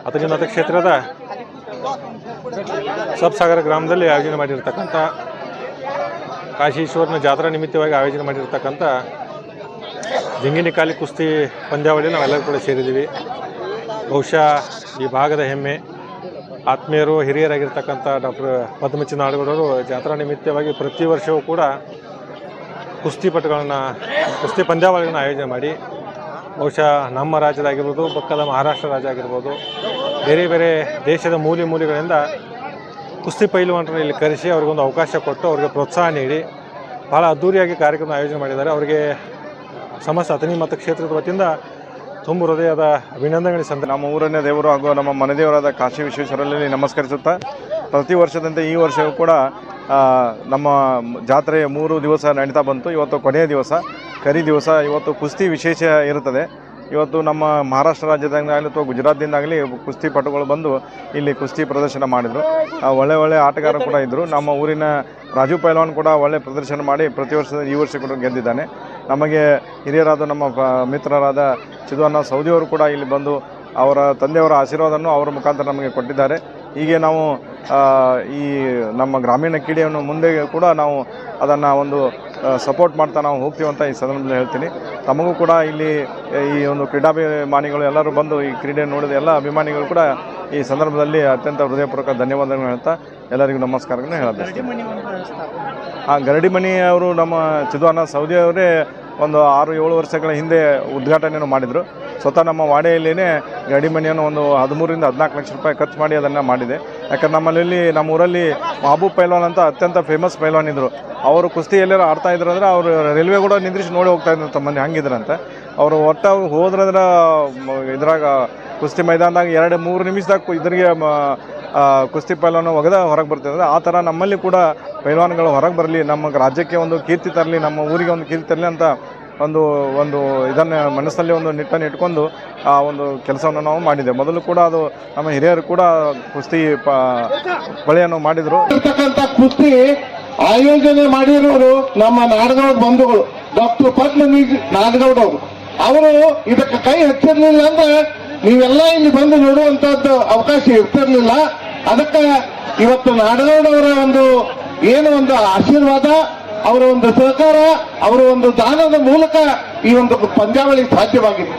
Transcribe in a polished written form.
ಅತನಿ ಮತಕ್ಷೇತ್ರದ ಸಬ್ಸಾಗರ ಗ್ರಾಮದಲ್ಲಿ ಆಯೋಜನೆ ಮಾಡಿರ್ತಕ್ಕಂಥ ಕಾಶೀಶ್ವರನ ಜಾತ್ರಾ ನಿಮಿತ್ತವಾಗಿ ಆಯೋಜನೆ ಮಾಡಿರ್ತಕ್ಕಂಥ ಜಿಂಗಿನಿಕಾಲಿ ಕುಸ್ತಿ ಪಂದ್ಯಾವಳಿ ನಾವೆಲ್ಲರೂ ಕೂಡ ಸೇರಿದ್ದೀವಿ. ಬಹುಶಃ ಈ ಭಾಗದ ಹೆಮ್ಮೆ ಆತ್ಮೀಯರು ಹಿರಿಯರಾಗಿರ್ತಕ್ಕಂಥ ಡಾಕ್ಟರ್ ಪದ್ಮಚಿ ನಾಡಗೌಡರು ಜಾತ್ರಾ ನಿಮಿತ್ತವಾಗಿ ಪ್ರತಿ ವರ್ಷವೂ ಕೂಡ ಕುಸ್ತಿ ಪಂದ್ಯಾವಳಿಗಳನ್ನ ಆಯೋಜನೆ ಮಾಡಿ ಬಹುಶಃ ನಮ್ಮ ರಾಜ್ಯದಾಗಿರ್ಬೋದು, ಪಕ್ಕದ ಮಹಾರಾಷ್ಟ್ರ ರಾಜ್ಯ ಆಗಿರ್ಬೋದು, ಬೇರೆ ಬೇರೆ ದೇಶದ ಮೂಲೆಗಳಿಂದ ಕುಸ್ತಿ ಪೈಲ್ವಾನರನ್ನು ಇಲ್ಲಿ ಕರೆಸಿ ಅವ್ರಿಗೊಂದು ಅವಕಾಶ ಕೊಟ್ಟು ಅವ್ರಿಗೆ ಪ್ರೋತ್ಸಾಹ ನೀಡಿ ಭಾಳ ಅದ್ಧೂರಿಯಾಗಿ ಕಾರ್ಯಕ್ರಮ ಆಯೋಜನೆ ಮಾಡಿದ್ದಾರೆ. ಅವರಿಗೆ ಸಮಸ್ತ ಅತನಿ ಮತಕ್ಷೇತ್ರದ ವತಿಯಿಂದ ತುಂಬ ಹೃದಯದ ಅಭಿನಂದನೆ ಸಂದ. ನಮ್ಮ ಊರನ್ನೇ ದೇವರು ಹಾಗೂ ನಮ್ಮ ಮನೆದೇವರಾದ ಕಾಶಿ ವಿಶ್ವೇಶ್ವರಲ್ಲಿ ನಮಸ್ಕರಿಸುತ್ತಾ, ಪ್ರತಿ ವರ್ಷದಂತೆ ಈ ವರ್ಷವೂ ಕೂಡ ನಮ್ಮ ಜಾತ್ರೆ 3 ದಿವಸ ನಡೀತಾ ಬಂತು. ಇವತ್ತು ಕೊನೆಯ ದಿವಸ, ಕರಿ ದಿವಸ. ಇವತ್ತು ಕುಸ್ತಿ ವಿಶೇಷ ಇರುತ್ತದೆ. ಇವತ್ತು ನಮ್ಮ ಮಹಾರಾಷ್ಟ್ರ ರಾಜ್ಯದಿಂದಾಗಲಿ ಅಥವಾ ಗುಜರಾತ್ದಿಂದಾಗಲಿ ಕುಸ್ತಿ ಪಟುಗಳು ಬಂದು ಇಲ್ಲಿ ಕುಸ್ತಿ ಪ್ರದರ್ಶನ ಮಾಡಿದರು. ಒಳ್ಳೆ ಆಟಗಾರರು ಕೂಡ ಇದ್ದರು. ನಮ್ಮ ಊರಿನ ರಾಜು ಪೈಲ್ವಾನ್ ಕೂಡ ಒಳ್ಳೆ ಪ್ರದರ್ಶನ ಮಾಡಿ ಪ್ರತಿ ವರ್ಷದ ಈ ವರ್ಷ ಕೂಡ ಗೆದ್ದಿದ್ದಾನೆ. ನಮಗೆ ಹಿರಿಯರಾದ ನಮ್ಮ ಮಿತ್ರರಾದ ಚಿದುವಣ್ಣ ಸೌದಿಯವರು ಕೂಡ ಇಲ್ಲಿ ಬಂದು ಅವರ ತಂದೆಯವರ ಆಶೀರ್ವಾದವನ್ನು ಅವರ ಮುಖಾಂತರ ನಮಗೆ ಕೊಟ್ಟಿದ್ದಾರೆ. ಹೀಗೆ ನಾವು ಈ ನಮ್ಮ ಗ್ರಾಮೀಣ ಕ್ರೀಡೆಯನ್ನು ಮುಂದೆ ಕೂಡ ನಾವು ಅದನ್ನು ಒಂದು ಸಪೋರ್ಟ್ ಮಾಡ್ತಾ ನಾವು ಹೋಗ್ತೀವಂತ ಈ ಸಂದರ್ಭದಲ್ಲಿ ಹೇಳ್ತೀನಿ. ತಮಗೂ ಕೂಡ ಇಲ್ಲಿ ಈ ಒಂದು ಕ್ರೀಡಾಭಿಮಾನಿಗಳು ಎಲ್ಲರೂ ಬಂದು ಈ ಕ್ರೀಡೆ ನೋಡಿದ ಎಲ್ಲ ಅಭಿಮಾನಿಗಳು ಕೂಡ ಈ ಸಂದರ್ಭದಲ್ಲಿ ಅತ್ಯಂತ ಹೃದಯಪೂರ್ವಕ ಧನ್ಯವಾದಗಳನ್ನು ಹೇಳ್ತಾ ಎಲ್ಲರಿಗೂ ನಮಸ್ಕಾರಗಳನ್ನು ಹೇಳಬೇಕು. ಗರಡಿಮನಿ ಅವರು ನಮ್ಮ ಚಿದುವಣ್ಣ ಸೌದಿ ಅವರೇ ಒಂದು 6-7 ವರ್ಷಗಳ ಹಿಂದೆ ಉದ್ಘಾಟನೆಯನ್ನು ಮಾಡಿದರು. ಸ್ವತಃ ನಮ್ಮ ವಾಡೆಯಲ್ಲಿಯೇ ಗರಡಿಮನಿಯನ್ನು ಒಂದು 13 ರಿಂದ 14 ಲಕ್ಷ ರೂಪಾಯಿ ಖರ್ಚು ಮಾಡಿ ಅದನ್ನು ಮಾಡಿದೆ. ಯಾಕಂದ್ರೆ ನಮ್ಮ ಊರಲ್ಲಿ ಮಹಬೂಬ್ ಪೈಲ್ವಾನ್ ಅಂತ ಅತ್ಯಂತ ಫೇಮಸ್ ಪೈಲ್ವಾನ್ ಇದ್ದರು. ಅವರು ಕುಸ್ತಿ ಎಲ್ಲರೂ ಆಡ್ತಾ ಇದ್ರು ಅಂದರೆ ಅವರು ರೈಲ್ವೆ ಕೂಡ ನಿಂದ್ರಿಸಿ ನೋಡಿ ಹೋಗ್ತಾ ಇದ್ರು ತಮ್ಮಲ್ಲಿ ಹಂಗಿದ್ರಂತೆ. ಅವರು ಒಟ್ಟು ಹೋದ್ರಂದ್ರೆ ಇದ್ರಾಗ ಕುಸ್ತಿ ಮೈದಾನದಾಗ 2-3 ನಿಮಿಷದಾಗ ಇದ್ರಿಗೆ ಕುಸ್ತಿ ಪೈಲ್ವಾನ್ ಒಗೆದ ಹೊರಗೆ ಬರ್ತಿದ್ದಾರೆ. ಆ ಥರ ನಮ್ಮಲ್ಲಿ ಕೂಡ ಪೈಲ್ವಾನ್ಗಳು ಹೊರಗೆ ಬರಲಿ, ನಮ್ಮ ರಾಜ್ಯಕ್ಕೆ ಒಂದು ಕೀರ್ತಿ ತರಲಿ, ನಮ್ಮ ಊರಿಗೆ ಒಂದು ಕೀರ್ತಿ ತರಲಿ ಅಂತ ಒಂದು ಇದನ್ನು ಮನಸ್ಸಲ್ಲಿ ಒಂದು ನಿಟ್ಟನ್ನು ಇಟ್ಕೊಂಡು ಆ ಒಂದು ಕೆಲಸವನ್ನು ನಾವು ಮಾಡಿದ್ದೇವೆ. ಮೊದಲು ಕೂಡ ಅದು ನಮ್ಮ ಹಿರಿಯರು ಕೂಡ ಕುಸ್ತಿ ಬಳೆಯನ್ನು ಮಾಡಿದರು. ಕುಸ್ತಿ ಆಯೋಜನೆ ಮಾಡಿರೋರು ನಮ್ಮ ನಾಡಗೌಡ ಬಂಧುಗಳು ಡಾಕ್ಟರ್ ಪದ್ಮಚಿ ನಾಡಗೌಡವರು. ಅವರು ಇದಕ್ಕೆ ಕೈ ಹಚ್ಚಿರ್ಲಿಲ್ಲ ಅಂದ್ರೆ ನೀವೆಲ್ಲ ಇಲ್ಲಿ ಬಂದು ನೋಡುವಂತಹದ್ದು ಅವಕಾಶ ಇರ್ತಿರ್ಲಿಲ್ಲ. ಅದಕ್ಕೆ ಇವತ್ತು ನಾಡಗೌಡವರ ಒಂದು ಆಶೀರ್ವಾದ, ಅವರ ಒಂದು ಸಹಕಾರ, ಅವರ ಒಂದು ದಾನದ ಮೂಲಕ ಈ ಒಂದು ಪಂದ್ಯಾವಳಿ ಸಾಧ್ಯವಾಗಿದೆ.